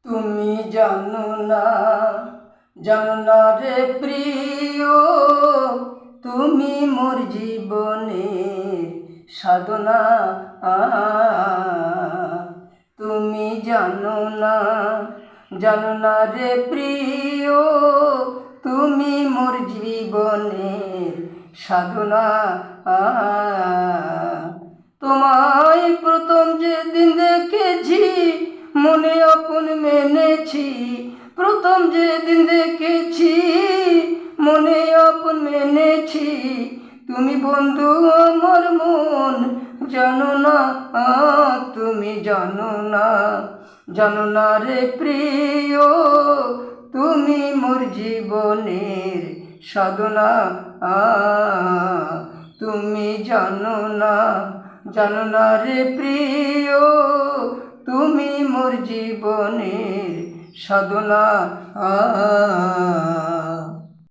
তুমি জানো না, জানো না রে প্রিয়, তুমি মোর জীবনের সাধনা। তুমি জানো না, জানো না রে প্রিয়, তুমি মোর জীবনের সাধনা। তোমায় প্রথম যেদিন দেখেছি মনে আপন মেনেছি, প্রথম যেদিন দেখেছি মনে আপন মেনেছি। তুমি বন্ধু আমার মন জানো না, তুমি জানো না, জানো না রে প্রিয়, তুমি মোর জীবনের সাধনা। তুমি জানো না, জানো না রে প্রিয়, তুমি মোর জীবনের সাধনা।